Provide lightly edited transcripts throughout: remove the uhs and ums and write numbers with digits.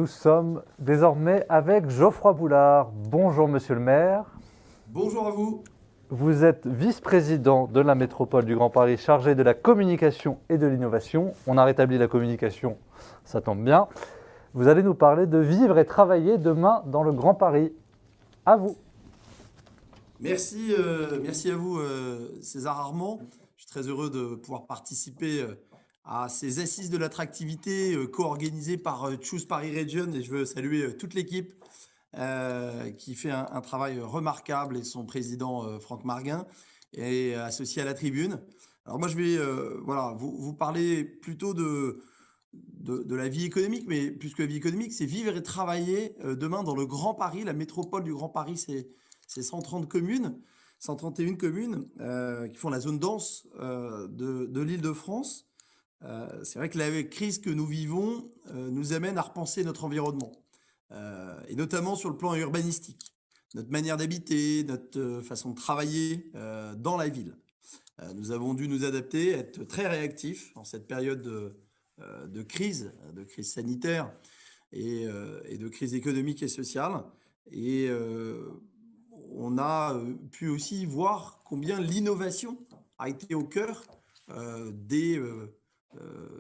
Nous sommes désormais avec Geoffroy Boulard. Bonjour Monsieur le maire. Bonjour à vous. Vous êtes vice-président de la métropole du Grand Paris chargé de la communication et de l'innovation. On a rétabli la communication, ça tombe bien. Vous allez nous parler de vivre et travailler demain dans le Grand Paris. À vous. Merci à vous, César Armand. Je suis très heureux de pouvoir participer à ces assises de l'attractivité co-organisées par Choose Paris Region et je veux saluer toute l'équipe qui fait un travail remarquable et son président Franck Marguin est associé à la tribune. Alors moi je vais voilà, vous parler plutôt de la vie économique, mais plus que la vie économique, c'est vivre et travailler demain dans le Grand Paris. La métropole du Grand Paris, c'est 130 communes, 131 communes qui font la zone dense de l'Île-de-France. C'est vrai que la crise que nous vivons nous amène à repenser notre environnement, et notamment sur le plan urbanistique, notre manière d'habiter, notre façon de travailler dans la ville. Nous avons dû nous adapter, être très réactifs en cette période de crise sanitaire et de crise économique et sociale. Et on a pu aussi voir combien l'innovation a été au cœur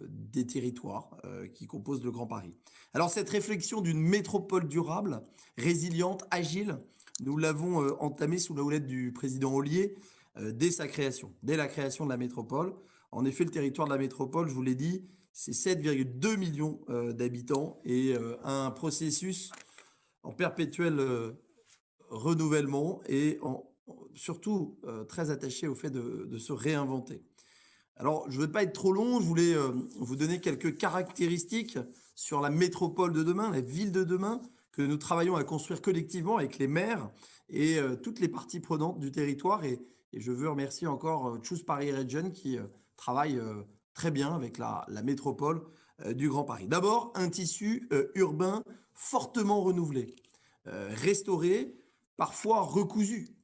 des territoires qui composent le Grand Paris. Alors cette réflexion d'une métropole durable, résiliente, agile, nous l'avons entamée sous la houlette du président Ollier dès sa création, dès la création de la métropole. En effet, le territoire de la métropole, je vous l'ai dit, c'est 7,2 millions d'habitants et un processus en perpétuel renouvellement et surtout très attaché au fait de se réinventer. Alors, je ne vais pas être trop long, je voulais vous donner quelques caractéristiques sur la métropole de demain, la ville de demain, que nous travaillons à construire collectivement avec les maires et toutes les parties prenantes du territoire. Et je veux remercier encore Choose Paris Region qui travaille très bien avec la métropole du Grand Paris. D'abord, un tissu urbain fortement renouvelé, restauré, parfois recousu,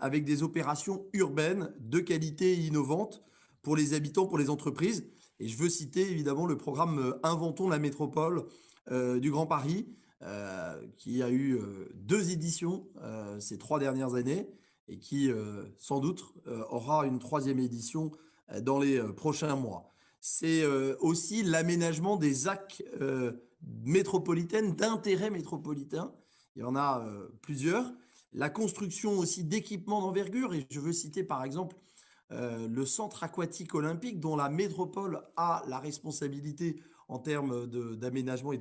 avec des opérations urbaines de qualité et innovantes pour les habitants, pour les entreprises. Et je veux citer évidemment le programme Inventons la métropole du Grand Paris, qui a eu 2 éditions ces 3 dernières années et qui sans doute aura une 3e édition dans les prochains mois. C'est aussi l'aménagement des ZAC métropolitaines d'intérêt métropolitain. Il y en a plusieurs. La construction aussi d'équipements d'envergure, et je veux citer par exemple le centre aquatique olympique dont la métropole a la responsabilité en termes d'aménagement et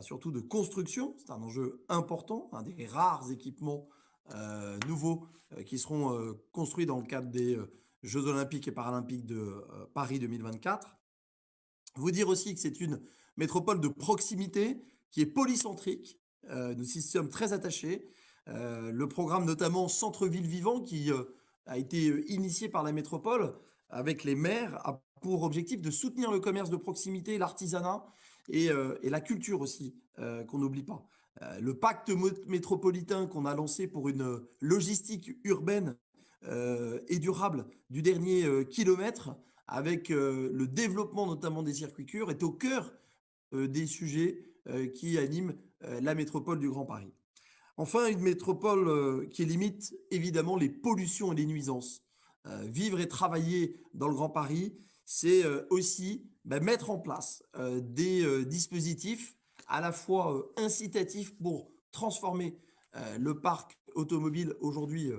surtout de construction. C'est un enjeu important, un des rares équipements nouveaux qui seront construits dans le cadre des Jeux olympiques et paralympiques de Paris 2024. Vous dire aussi que c'est une métropole de proximité qui est polycentrique. Nous y sommes très attachés. Le programme notamment Centre-ville vivant qui a été initié par la métropole avec les maires a pour objectif de soutenir le commerce de proximité, l'artisanat et la culture aussi, qu'on n'oublie pas. Le pacte métropolitain qu'on a lancé pour une logistique urbaine et durable du dernier kilomètre, avec le développement notamment des circuits courts, est au cœur des sujets qui animent la métropole du Grand Paris. Enfin, une métropole qui limite évidemment les pollutions et les nuisances. Vivre et travailler dans le Grand Paris, c'est aussi mettre en place des dispositifs à la fois incitatifs pour transformer le parc automobile aujourd'hui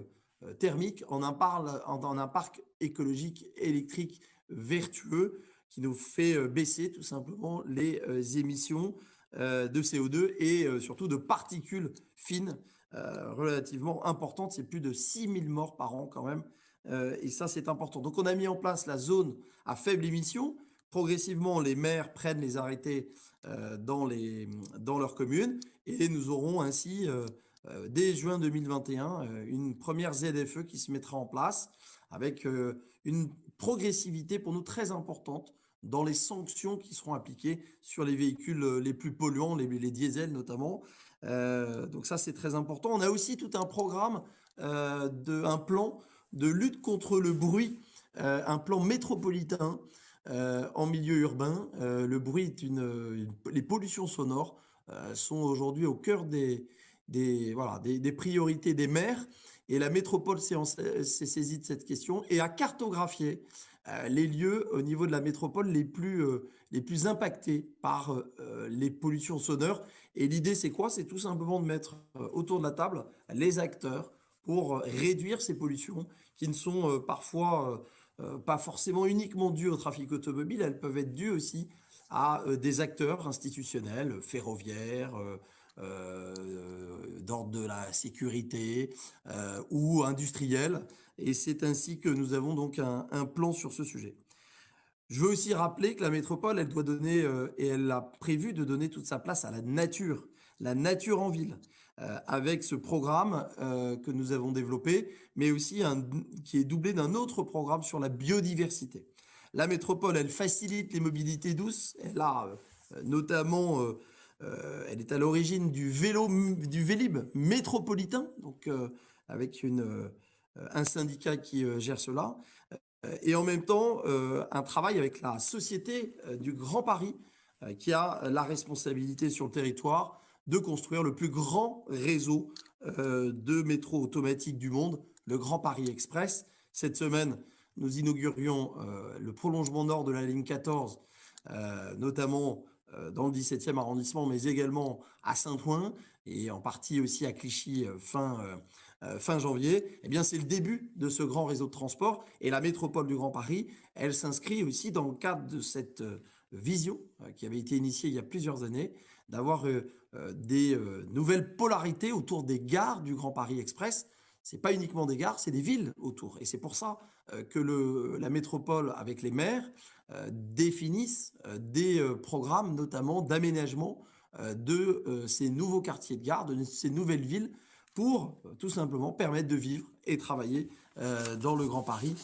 thermique en un parc écologique électrique vertueux qui nous fait baisser tout simplement les émissions de CO2 et surtout de particules fines relativement importantes. C'est plus de 6000 morts par an quand même. Et ça, c'est important. Donc, on a mis en place la zone à faible émission. Progressivement, les maires prennent les arrêtés dans leur commune. Et nous aurons ainsi, dès juin 2021, une première ZFE qui se mettra en place avec une progressivité pour nous très importante dans les sanctions qui seront appliquées sur les véhicules les plus polluants, les diesels notamment. Donc ça, c'est très important. On a aussi tout un programme, un plan de lutte contre le bruit, un plan métropolitain en milieu urbain. Le bruit est les pollutions sonores sont aujourd'hui au cœur voilà, des priorités des maires. Et la métropole s'est saisie de cette question et a cartographié les lieux au niveau de la métropole les plus impactés par les pollutions sonores. Et l'idée, c'est quoi? C'est tout simplement de mettre autour de la table les acteurs pour réduire ces pollutions qui ne sont parfois pas forcément uniquement dues au trafic automobile, elles peuvent être dues aussi à des acteurs institutionnels, ferroviaires, d'ordre de la sécurité ou industriels. Et c'est ainsi que nous avons donc un plan sur ce sujet. Je veux aussi rappeler que la métropole, elle doit donner, et elle a prévu de donner toute sa place à la nature en ville, avec ce programme que nous avons développé, mais aussi qui est doublé d'un autre programme sur la biodiversité. La métropole, elle facilite les mobilités douces. Elle a notamment, elle est à l'origine du Vélib métropolitain, donc avec un syndicat qui gère cela. Et en même temps, un travail avec la Société du Grand Paris, qui a la responsabilité sur le territoire de construire le plus grand réseau de métro automatique du monde, le Grand Paris Express. Cette semaine, nous inaugurions le prolongement nord de la ligne 14, notamment dans le 17e arrondissement, mais également à Saint-Ouen et en partie aussi à Clichy fin janvier. Eh bien, c'est le début de ce grand réseau de transport. Et la métropole du Grand Paris, elle s'inscrit aussi dans le cadre de cette vision qui avait été initiée il y a plusieurs années, d'avoir des nouvelles polarités autour des gares du Grand Paris Express. C'est pas uniquement des gares, c'est des villes autour. Et c'est pour ça que la métropole, avec les maires, définissent des programmes, notamment d'aménagement de ces nouveaux quartiers de gare, de ces nouvelles villes, pour tout simplement permettre de vivre et travailler dans le Grand Paris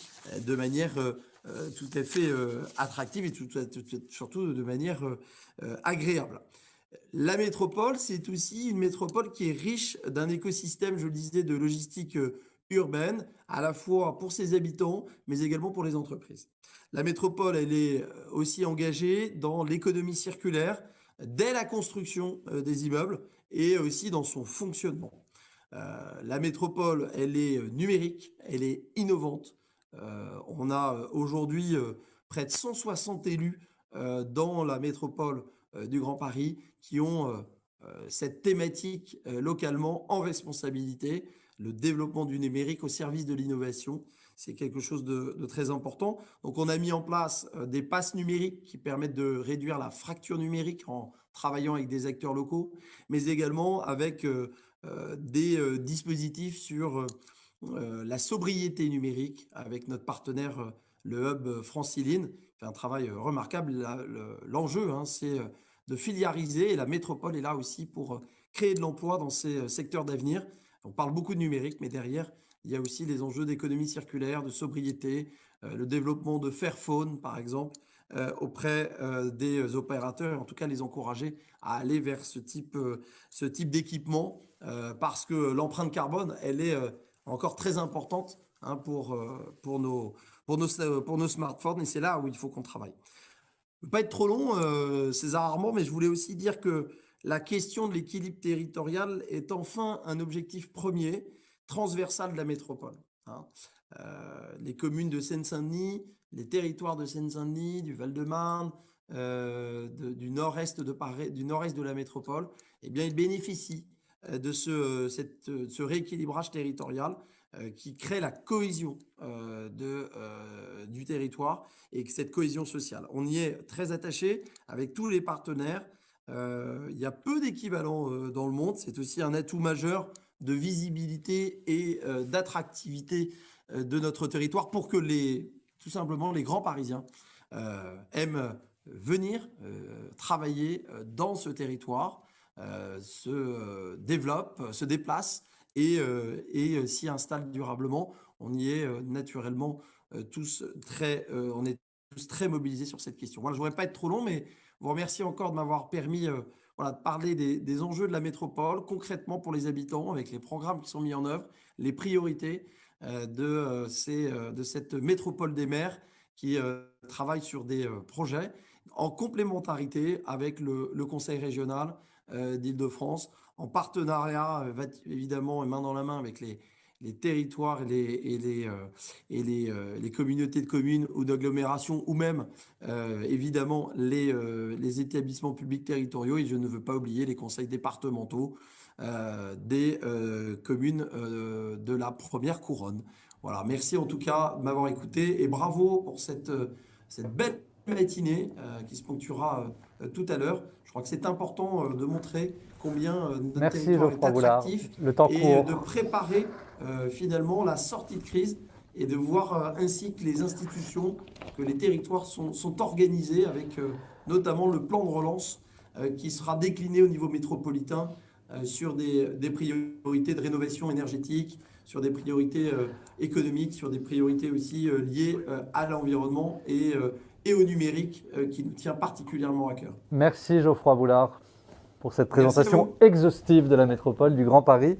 de manière tout à fait attractive et surtout de manière agréable. La métropole, c'est aussi une métropole qui est riche d'un écosystème, je le disais, de logistique urbaine, à la fois pour ses habitants, mais également pour les entreprises. La métropole, elle est aussi engagée dans l'économie circulaire, dès la construction des immeubles et aussi dans son fonctionnement. La métropole, elle est numérique, elle est innovante. On a aujourd'hui près de 160 élus dans la métropole du Grand Paris qui ont cette thématique localement en responsabilité. Le développement du numérique au service de l'innovation, c'est quelque chose de très important. Donc on a mis en place des passes numériques qui permettent de réduire la fracture numérique en travaillant avec des acteurs locaux, mais également avec des dispositifs sur la sobriété numérique avec notre partenaire, le hub Franciline, qui fait un travail remarquable. L'enjeu, hein, c'est de filiariser, et la métropole est là aussi pour créer de l'emploi dans ces secteurs d'avenir. On parle beaucoup de numérique, mais derrière, il y a aussi les enjeux d'économie circulaire, de sobriété, le développement de Fairphone, par exemple, auprès des opérateurs, en tout cas les encourager à aller vers ce type d'équipement, parce que l'empreinte carbone, elle est encore très importante, hein, pour nos smartphones, et c'est là où il faut qu'on travaille. Je ne veux pas être trop long, César Armand, mais je voulais aussi dire que la question de l'équilibre territorial est enfin un objectif premier, transversal de la métropole, hein. Les communes de Seine-Saint-Denis, les territoires de Seine-Saint-Denis, du Val-de-Marne, du nord-est de Paris, du nord-est de la métropole, eh bien, ils bénéficient de ce rééquilibrage territorial qui crée la cohésion du territoire et cette cohésion sociale. On y est très attaché avec tous les partenaires. Il y a peu d'équivalents dans le monde. C'est aussi un atout majeur de visibilité et d'attractivité de notre territoire pour que tout simplement les grands Parisiens aiment venir travailler dans ce territoire, se développent, se déplacent et s'y installent durablement. On y est naturellement on est tous très mobilisés sur cette question. Voilà, je ne voudrais pas être trop long, mais vous remercie encore de m'avoir permis voilà, de parler des enjeux de la métropole, concrètement pour les habitants, avec les programmes qui sont mis en œuvre, les priorités de cette métropole des maires qui travaille sur des projets en complémentarité avec le conseil régional d'Île-de-France, en partenariat évidemment et main dans la main avec les territoires et les communautés de communes ou d'agglomération, ou même évidemment les établissements publics territoriaux. Et je ne veux pas oublier les conseils départementaux des communes de la première couronne. Voilà, merci en tout cas de m'avoir écouté et bravo pour cette belle matinée qui se ponctuera tout à l'heure. Je crois que c'est important de montrer combien notre Merci territoire est Geoffroy Boulard. attractif Le temps et de court. préparer finalement la sortie de crise et de voir ainsi que les institutions, que les territoires sont organisés avec notamment le plan de relance qui sera décliné au niveau métropolitain sur des priorités de rénovation énergétique, sur des priorités économiques, sur des priorités aussi liées à l'environnement et au numérique qui nous tient particulièrement à cœur. Merci Geoffroy Boulard pour cette Merci à présentation vous. exhaustive de la métropole du Grand Paris.